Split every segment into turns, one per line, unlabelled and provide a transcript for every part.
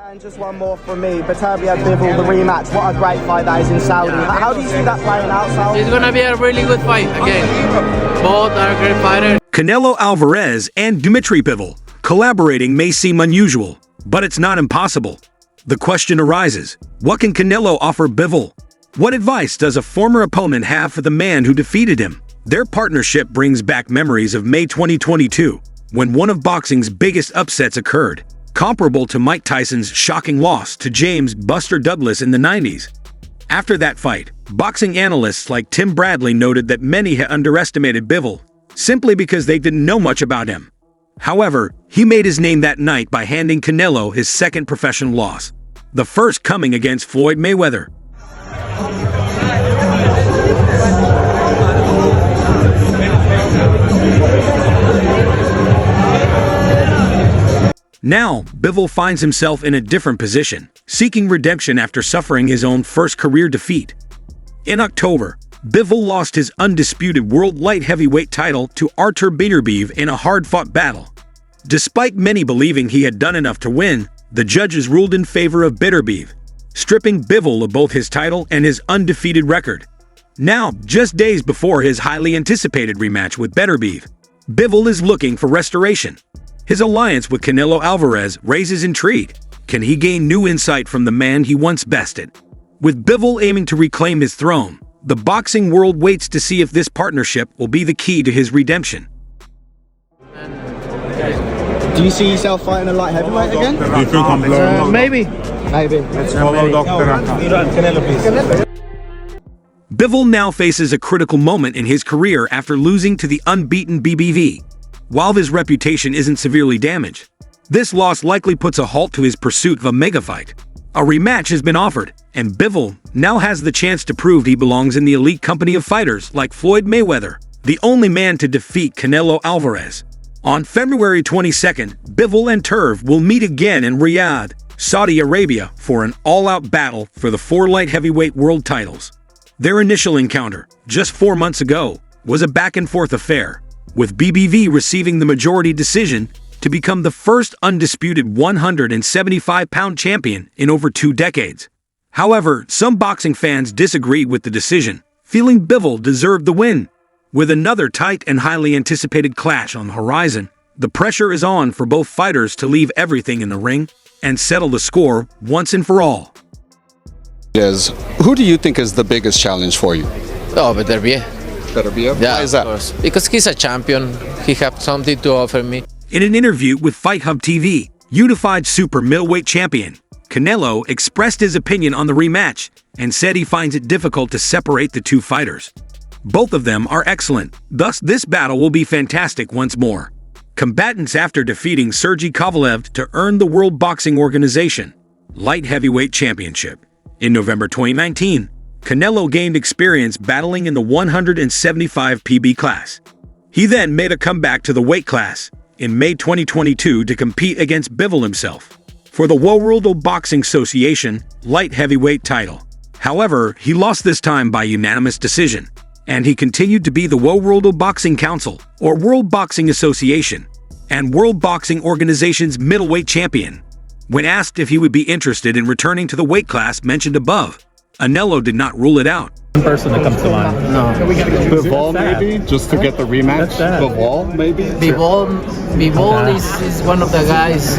And just one more from me. Beterbiev Bivol, the rematch. What a great fight that is in Saudi. How do you see that playing out, Saudi?
It's gonna be a really good fight again. Both are great fighters.
Canelo Alvarez and Dmitry Bivol collaborating may seem unusual, but it's not impossible. The question arises, what can Canelo offer Bivol? What advice does a former opponent have for the man who defeated him? Their partnership brings back memories of May 2022, when one of boxing's biggest upsets occurred, comparable to Mike Tyson's shocking loss to James "Buster" Douglas in the 90s. After that fight, boxing analysts like Tim Bradley noted that many had underestimated Bivol, simply because they didn't know much about him. However, he made his name that night by handing Canelo his second professional loss, the first coming against Floyd Mayweather. Now, Bivol finds himself in a different position, seeking redemption after suffering his own first career defeat. In October, Bivol lost his undisputed world light heavyweight title to Artur Beterbiev in a hard-fought battle. Despite many believing he had done enough to win, the judges ruled in favor of Beterbiev, stripping Bivol of both his title and his undefeated record. Now, just days before his highly anticipated rematch with Beterbiev, Bivol is looking for restoration. His alliance with Canelo Alvarez raises intrigue. Can he gain new insight from the man he once bested? With Bivol aiming to reclaim his throne, the boxing world waits to see if this partnership will be the key to his redemption.
Do you see yourself fighting a light heavyweight again?
Do you think I'm blowing?
Maybe.
Let's follow Doctor.
Bivol now faces a critical moment in his career after losing to the unbeaten BBV. While his reputation isn't severely damaged, this loss likely puts a halt to his pursuit of a mega fight. A rematch has been offered, and Bivol now has the chance to prove he belongs in the elite company of fighters like Floyd Mayweather, the only man to defeat Canelo Alvarez. On February 22nd, Bivol and Turv will meet again in Riyadh, Saudi Arabia, for an all-out battle for the 4 light heavyweight world titles. Their initial encounter, just 4 months ago, was a back-and-forth affair, with BBV receiving the majority decision to become the first undisputed 175-pound champion in over 2 decades. However, some boxing fans disagreed with the decision, feeling Bivol deserved the win. With another tight and highly anticipated clash on the horizon, the pressure is on for both fighters to leave everything in the ring and settle the score once and for all.
Who do you think is the biggest challenge for you?
Oh, Beterbiev.
Beterbiev?
Yeah,
Why is that?
of course. Because he's a champion. He has something to offer me.
In an interview with Fight Hub TV, unified super middleweight champion Canelo expressed his opinion on the rematch and said he finds it difficult to separate the two fighters. Both of them are excellent, thus this battle will be fantastic once more. Combatants after defeating Sergey Kovalev to earn the World Boxing Organization Light Heavyweight Championship. In November 2019, Canelo gained experience battling in the 175 PB class. He then made a comeback to the weight class in May 2022 to compete against Bivol himself for the World Boxing Association light heavyweight title. However, he lost this time by unanimous decision, and he continued to be the World Boxing Council, or World Boxing Association, and World Boxing Organization's middleweight champion. When asked if he would be interested in returning to the weight class mentioned above, Canelo did not rule it out.
One person that comes to mind.
No.
Bivol maybe? Just to get the rematch? Bivol maybe?
Bivol is one of the guys.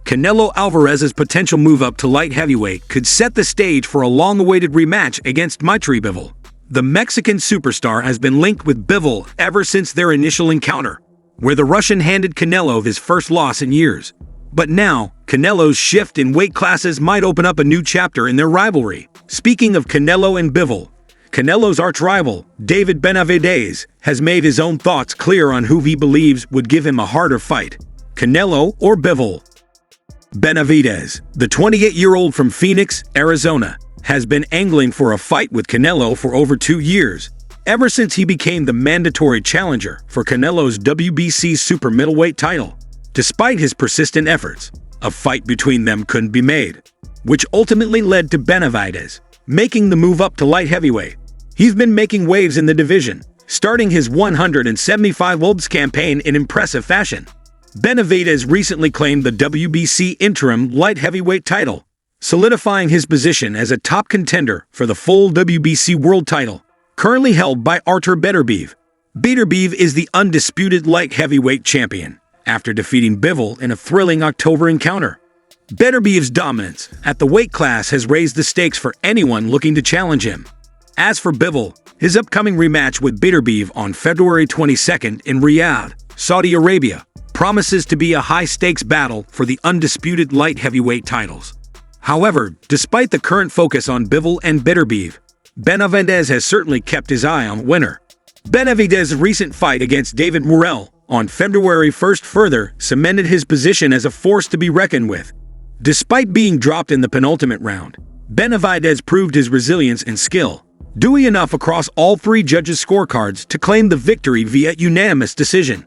Canelo Alvarez's potential move up to light heavyweight could set the stage for a long-awaited rematch against Dmitry Bivol. The Mexican superstar has been linked with Bivol ever since their initial encounter, where the Russian handed Canelo his first loss in years. But now, Canelo's shift in weight classes might open up a new chapter in their rivalry. Speaking of Canelo and Bivol, Canelo's arch-rival, David Benavidez, has made his own thoughts clear on who he believes would give him a harder fight, Canelo or Bivol. Benavidez, the 28-year-old from Phoenix, Arizona, has been angling for a fight with Canelo for over 2 years, ever since he became the mandatory challenger for Canelo's WBC super middleweight title. Despite his persistent efforts, a fight between them couldn't be made, which ultimately led to Benavidez making the move up to light heavyweight. He's been making waves in the division, starting his 175 Wolves campaign in impressive fashion. Benavidez recently claimed the WBC interim light heavyweight title, solidifying his position as a top contender for the full WBC world title, currently held by Artur Beterbiev. Beterbiev is the undisputed light heavyweight champion, after defeating Bivol in a thrilling October encounter. Beterbiev's dominance at the weight class has raised the stakes for anyone looking to challenge him. As for Bivol, his upcoming rematch with Beterbiev on February 22nd in Riyadh, Saudi Arabia, promises to be a high-stakes battle for the undisputed light heavyweight titles. However, despite the current focus on Bivol and Beterbiev, Benavidez has certainly kept his eye on the winner. Benavidez's recent fight against David Morrell on February 1st further cemented his position as a force to be reckoned with. Despite being dropped in the penultimate round, Benavidez proved his resilience and skill, doing enough across all three judges' scorecards to claim the victory via unanimous decision.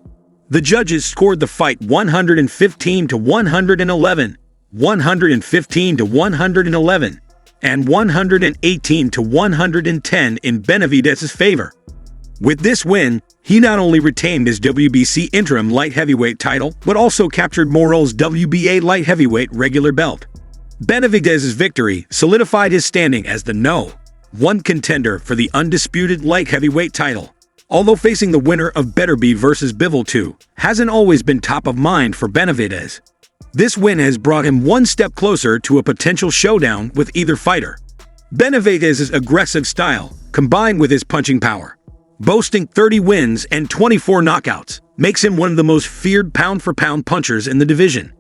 The judges scored the fight 115-111, 115-111, and 118-110 in Benavidez's favor. With this win, he not only retained his WBC interim light heavyweight title, but also captured Morrell's WBA light heavyweight regular belt. Benavidez's victory solidified his standing as the No. 1 contender for the undisputed light heavyweight title. Although facing the winner of Beterbiev versus Bivol 2 hasn't always been top of mind for Benavidez. This win has brought him one step closer to a potential showdown with either fighter. Benavidez's aggressive style, combined with his punching power, boasting 30 wins and 24 knockouts, makes him one of the most feared pound-for-pound punchers in the division.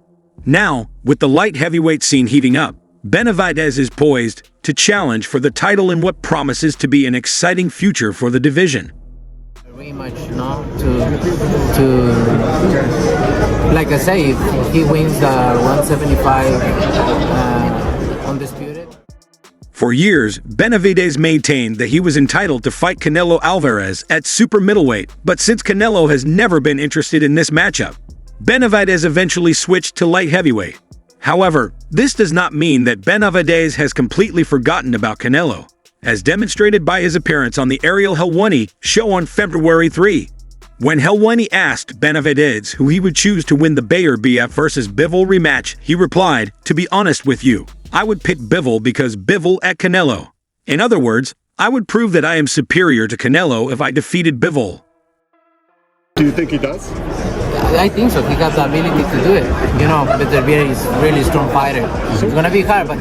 Now, with the light heavyweight scene heating up, Benavidez is poised to challenge for the title in what promises to be an exciting future for the division.
Rematch, like I say, if he wins the 175 undisputed.
For years, Benavidez maintained that he was entitled to fight Canelo Alvarez at super middleweight, but since Canelo has never been interested in this matchup, Benavidez eventually switched to light heavyweight. However, this does not mean that Benavidez has completely forgotten about Canelo, as demonstrated by his appearance on the Ariel Helwani show on February 3. When Helwani asked Benavidez who he would choose to win the Beterbiev versus Bivol rematch, he replied, "To be honest with you, I would pick Bivol because Bivol at Canelo. In other words, I would prove that I am superior to Canelo if I defeated Bivol."
Do you think he does?
I think so. He got the ability to do it. You know, Beterbiev is a really strong fighter. It's gonna be hard, but...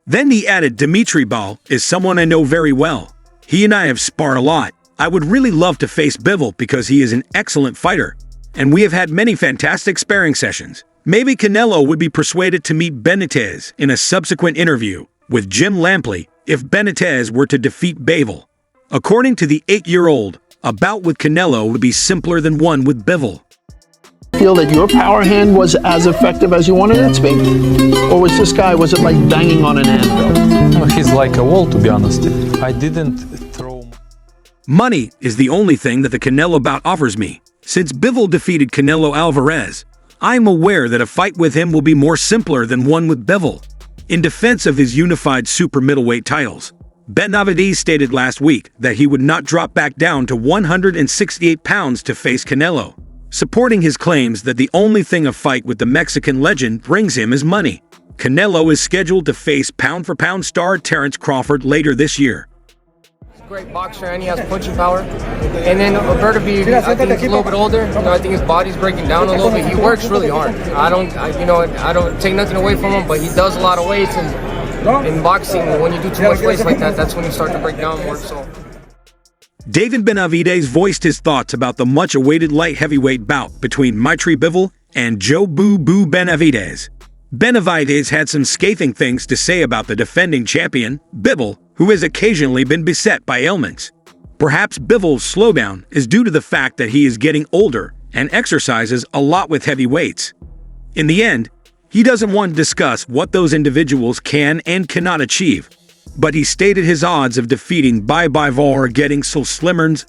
Then he added, "Dmitry Bivol is someone I know very well. He and I have sparred a lot. I would really love to face Bivol because he is an excellent fighter, and we have had many fantastic sparring sessions. Maybe Canelo would be persuaded to meet Benitez in a subsequent interview with Jim Lampley if Benitez were to defeat Bivol." According to the 8-year-old, a bout with Canelo would be simpler than one with Bivol.
Feel that your power hand was as effective as you wanted it to be? Or was it like banging on an anvil?
He's like a wall, to be honest. I didn't throw...
Money is the only thing that the Canelo bout offers me. Since Bivol defeated Canelo Alvarez, I am aware that a fight with him will be more simpler than one with Bivol. In defense of his unified super middleweight titles, Benavidez stated last week that he would not drop back down to 168 pounds to face Canelo, supporting his claims that the only thing a fight with the Mexican legend brings him is money. Canelo is scheduled to face pound-for-pound star Terence Crawford later this year.
Great boxer, and he has punching power. And then Beterbiev, I think he's a little bit older. I think his body's breaking down a little bit. He works really hard. I don't take nothing away from him, but he does a lot of weights. And in boxing, when you do too much weights like that, that's when you start to break down more. So.
David Benavidez voiced his thoughts about the much-awaited light heavyweight bout between Dmitry Bivol and Joe Boo Boo Benavidez. Benavidez had some scathing things to say about the defending champion, Bivol, who has occasionally been beset by ailments. Perhaps Bivol's slowdown is due to the fact that he is getting older and exercises a lot with heavy weights. In the end, he doesn't want to discuss what those individuals can and cannot achieve, but he stated his odds of defeating Bivol are getting so slimmer.
He's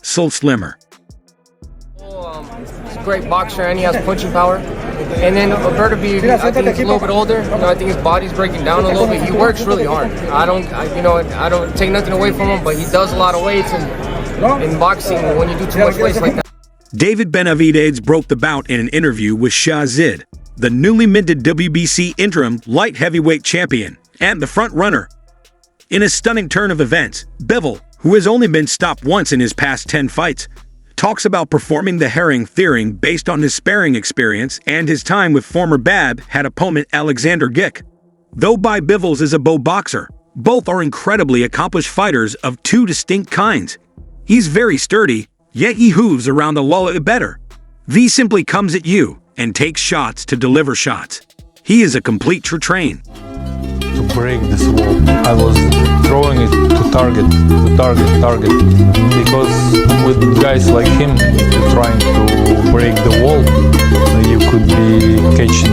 a great boxer, and he has punching power. And then Beterbiev, I think he's a little bit older. I think his body's breaking down a little bit. He works really hard. I don't take nothing away from him, but he does a lot of weights. And in boxing, when you do too much weights like that.
David Benavidez broke the bout in an interview with Shahzid, the newly minted WBC interim light heavyweight champion and the front-runner. In a stunning turn of events, Bivol, who has only been stopped once in his past 10 fights, talks about performing the herring theory based on his sparring experience and his time with former BAB head opponent Alexander Gick. Though Bivol is a bow boxer, both are incredibly accomplished fighters of two distinct kinds. He's very sturdy, yet he hooves around the lot better. V simply comes at you and takes shots to deliver shots. He is a complete train.
to break this wall. I was throwing it to target, because with guys like him trying to break the wall, you could be catching